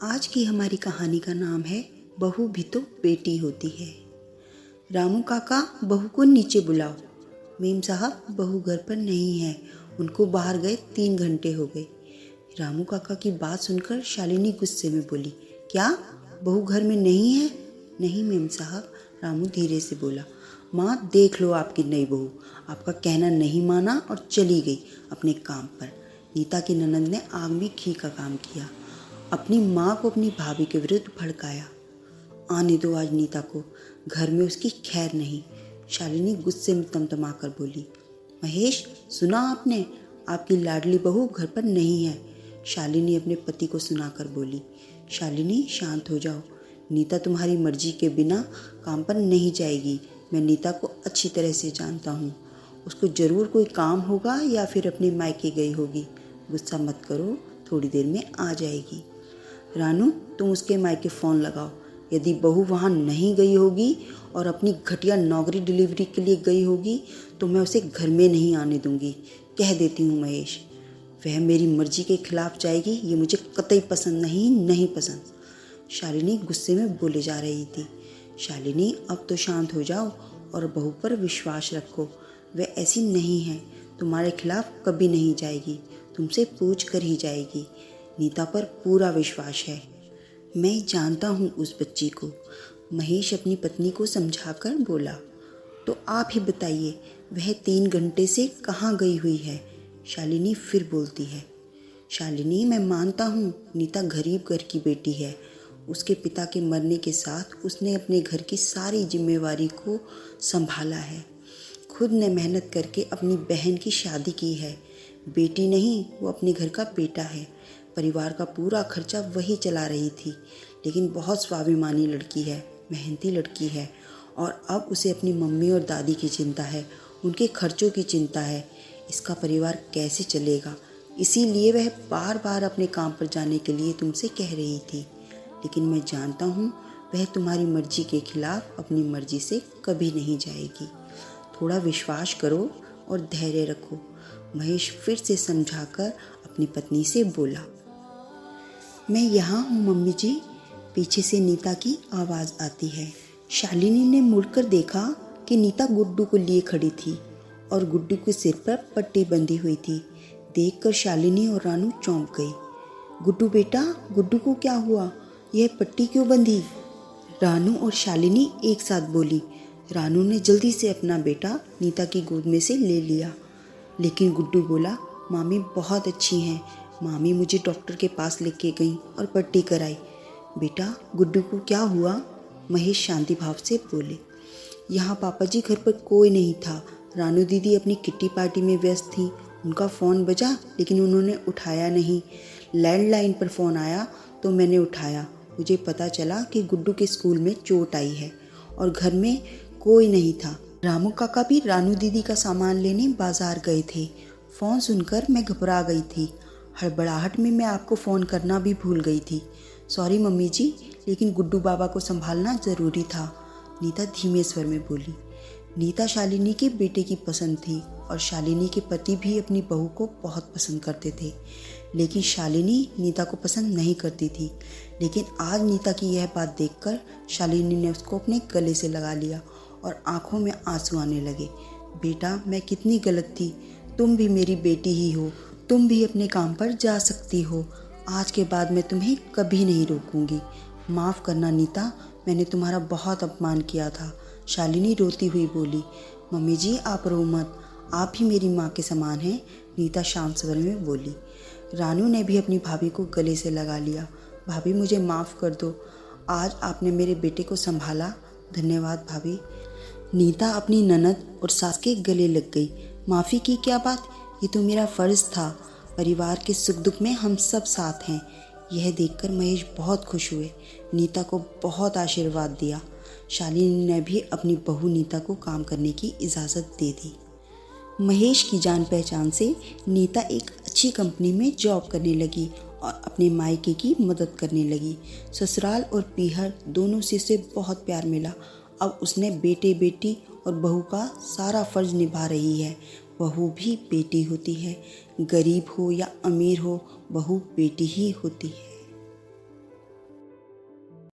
आज की हमारी कहानी का नाम है बहू भी तो बेटी होती है। रामू काका, बहू को नीचे बुलाओ। मेम साहब, बहू घर पर नहीं है, उनको बाहर गए 3 घंटे हो गए। रामू काका की बात सुनकर शालिनी गुस्से में बोली, क्या बहू घर में नहीं है? नहीं मेम साहब, रामू धीरे से बोला। माँ, देख लो आपकी नई बहू आपका कहना नहीं माना और चली गई अपने काम पर। नीता की ननद ने आग में घी का काम किया, अपनी माँ को अपनी भाभी के विरुद्ध भड़काया। आने दो आज नीता को, घर में उसकी खैर नहीं। शालिनी गुस्से में तमतमा कर बोली। महेश, सुना आपने? आपकी लाडली बहू घर पर नहीं है, शालिनी अपने पति को सुनाकर बोली। शालिनी, शांत हो जाओ। नीता तुम्हारी मर्जी के बिना काम पर नहीं जाएगी। मैं नीता को अच्छी तरह से जानता हूँ। उसको ज़रूर कोई काम होगा या फिर अपने मायके गई होगी। गुस्सा मत करो, थोड़ी देर में आ जाएगी। रानू, तुम उसके मायके फ़ोन लगाओ। यदि बहू वहाँ नहीं गई होगी और अपनी घटिया नौकरी डिलीवरी के लिए गई होगी तो मैं उसे घर में नहीं आने दूंगी। कह देती हूँ महेश, वह मेरी मर्जी के खिलाफ जाएगी, ये मुझे कतई पसंद नहीं पसंद। शालिनी गुस्से में बोले जा रही थी। शालिनी, अब तो शांत हो जाओ और बहू पर विश्वास रखो। वह ऐसी नहीं है, तुम्हारे खिलाफ कभी नहीं जाएगी, तुमसे पूछ कर ही जाएगी। नीता पर पूरा विश्वास है, मैं जानता हूँ उस बच्ची को। महेश अपनी पत्नी को समझाकर बोला। तो आप ही बताइए, वह 3 घंटे से कहाँ गई हुई है? शालिनी फिर बोलती है। शालिनी, मैं मानता हूँ नीता गरीब घर की बेटी है। उसके पिता के मरने के साथ उसने अपने घर की सारी जिम्मेवारी को संभाला है। खुद ने मेहनत करके अपनी बहन की शादी की है। बेटी नहीं, वो अपने घर का बेटा है। परिवार का पूरा खर्चा वही चला रही थी, लेकिन बहुत स्वाभिमानी लड़की है, मेहनती लड़की है। और अब उसे अपनी मम्मी और दादी की चिंता है, उनके खर्चों की चिंता है। इसका परिवार कैसे चलेगा, इसीलिए वह बार बार अपने काम पर जाने के लिए तुमसे कह रही थी। लेकिन मैं जानता हूँ वह तुम्हारी मर्जी के खिलाफ अपनी मर्जी से कभी नहीं जाएगी। थोड़ा विश्वास करो और धैर्य रखो। महेश फिर से समझाकर अपनी पत्नी से बोला। मैं यहाँ हूँ मम्मी जी, पीछे से नीता की आवाज़ आती है। शालिनी ने मुड़कर देखा कि नीता गुड्डू को लिए खड़ी थी और गुड्डू के सिर पर पट्टी बंधी हुई थी। देखकर शालिनी और रानू चौंक गई। गुड्डू बेटा, गुड्डू को क्या हुआ? यह पट्टी क्यों बंधी? रानू और शालिनी एक साथ बोली। रानू ने जल्दी से अपना बेटा नीता की गोद में से ले लिया, लेकिन गुड्डू बोला, मामी बहुत अच्छी हैं, मामी मुझे डॉक्टर के पास लेके गई और पट्टी कराई। बेटा, गुड्डू को क्या हुआ? महेश शांति भाव से बोले। यहाँ पापा जी घर पर कोई नहीं था। रानू दीदी अपनी किट्टी पार्टी में व्यस्त थी। उनका फ़ोन बजा लेकिन उन्होंने उठाया नहीं। लैंडलाइन पर फ़ोन आया तो मैंने उठाया। मुझे पता चला कि गुड्डू के स्कूल में चोट आई है और घर में कोई नहीं था। रामू काका भी रानू दीदी का सामान लेने बाजार गए थे। फ़ोन सुनकर मैं घबरा गई थी। हड़बड़ाहट में मैं आपको फ़ोन करना भी भूल गई थी। सॉरी मम्मी जी, लेकिन गुड्डू बाबा को संभालना ज़रूरी था, नीता धीमे स्वर में बोली। नीता शालिनी के बेटे की पसंद थी और शालिनी के पति भी अपनी बहू को बहुत पसंद करते थे, लेकिन शालिनी नीता को पसंद नहीं करती थी। लेकिन आज नीता की यह बात देखकर शालिनी ने उसको अपने गले से लगा लिया और आंखों में आंसू आने लगे। बेटा, मैं कितनी गलत थी, तुम भी मेरी बेटी ही हो, तुम भी अपने काम पर जा सकती हो। आज के बाद मैं तुम्हें कभी नहीं रोकूंगी। माफ़ करना नीता, मैंने तुम्हारा बहुत अपमान किया था। शालिनी रोती हुई बोली। मम्मी जी, आप रो मत, आप ही मेरी माँ के समान हैं, नीता शांत स्वर में बोली। रानू ने भी अपनी भाभी को गले से लगा लिया। भाभी, मुझे माफ़ कर दो, आज आपने मेरे बेटे को संभाला, धन्यवाद भाभी। नीता अपनी ननद और सास के गले लग गई। माफ़ी की क्या बात, ये तो मेरा फ़र्ज़ था। परिवार के सुख दुख में हम सब साथ हैं। यह देखकर महेश बहुत खुश हुए। नीता को बहुत आशीर्वाद दिया। शालिनी ने भी अपनी बहू नीता को काम करने की इजाज़त दे दी। महेश की जान पहचान से नीता एक अच्छी कंपनी में जॉब करने लगी और अपने मायके की मदद करने लगी। ससुराल और पीहर दोनों से उसे बहुत प्यार मिला। अब उसने बेटे बेटी और बहू का सारा फ़र्ज निभा रही है। बहू भी बेटी होती है, गरीब हो या अमीर हो, बहू बेटी ही होती है।